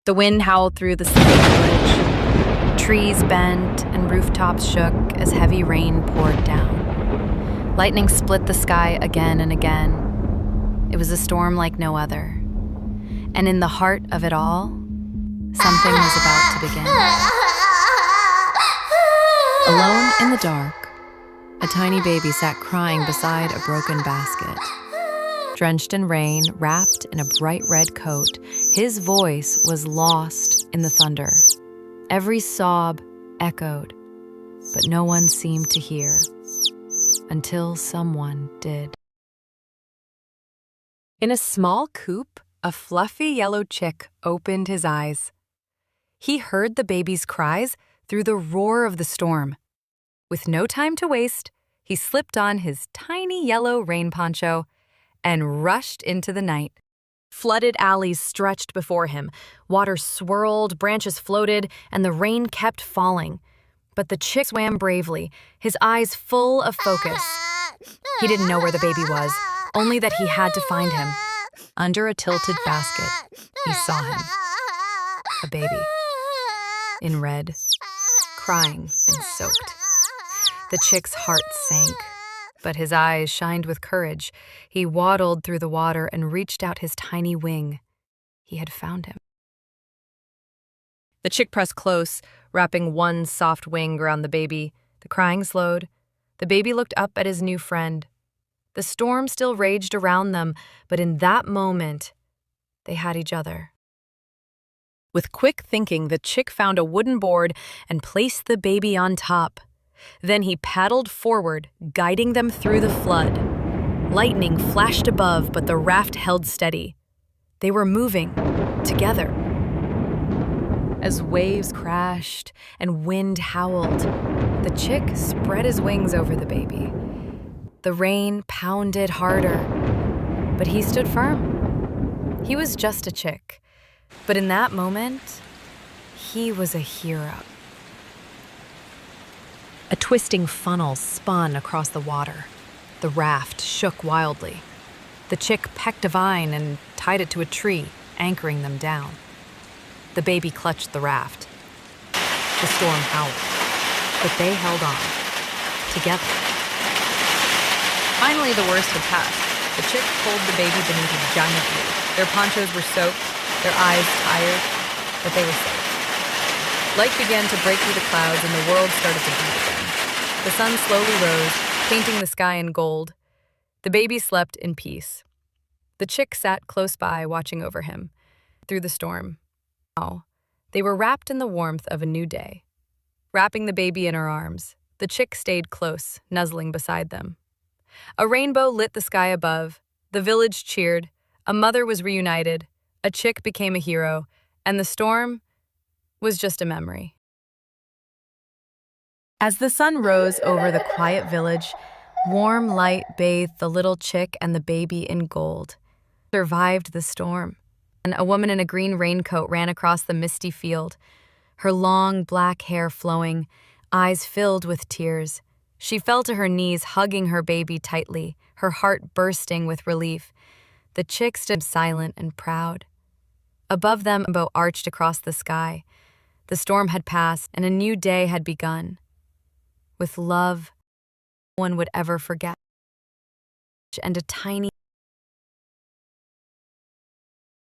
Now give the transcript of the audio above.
The wind howled through the sleepy village. Trees bent and rooftops shook as heavy rain poured down. Lightning split the sky again and again. It was a storm like no other. And in the heart of it all, something was about to begin. Alone in the dark, a tiny baby sat crying beside a broken basket. Drenched in rain, wrapped in a bright red coat, his voice was lost in the thunder. Every sob echoed, but no one seemed to hear, until someone did. In a small coop, a fluffy yellow chick opened his eyes. He heard the baby's cries through the roar of the storm. With no time to waste, he slipped on his tiny yellow rain poncho and rushed into the night. Flooded alleys stretched before him. Water swirled, branches floated, and the rain kept falling. But the chick swam bravely, his eyes full of focus. He didn't know where the baby was, only that he had to find him. Under a tilted basket, he saw him. A baby. In red, crying and soaked. The chick's heart sank, but his eyes shined with courage. He waddled through the water and reached out his tiny wing. He had found him. The chick pressed close, wrapping one soft wing around the baby. The crying slowed. The baby looked up at his new friend. The storm still raged around them, but in that moment, they had each other. With quick thinking, the chick found a wooden board and placed the baby on top. Then he paddled forward, guiding them through the flood. Lightning flashed above, but the raft held steady. They were moving together. As waves crashed and wind howled, the chick spread his wings over the baby. The rain pounded harder, but he stood firm. He was just a chick, but in that moment, he was a hero. A twisting funnel spun across the water. The raft shook wildly. The chick pecked a vine and tied it to a tree, anchoring them down. The baby clutched the raft. The storm howled, but they held on, together. Finally, the worst had passed. The chick pulled the baby beneath a giant wave. Their ponchos were soaked, their eyes tired, but they were safe. Light began to break through the clouds and the world started to beat again. The sun slowly rose, painting the sky in gold. The baby slept in peace. The chick sat close by, watching over him through the storm. Now, they were wrapped in the warmth of a new day. Wrapping the baby in her arms, the chick stayed close, nuzzling beside them. A rainbow lit the sky above. The village cheered. A mother was reunited. A chick became a hero. And the storm was just a memory. As the sun rose over the quiet village, warm light bathed the little chick and the baby in gold. Survived the storm. And a woman in a green raincoat ran across the misty field, her long black hair flowing, eyes filled with tears. She fell to her knees, hugging her baby tightly, her heart bursting with relief. The chick stood silent and proud. Above them, a rainbow arched across the sky. The storm had passed, and a new day had begun. With love, no one would ever forget. And a tiny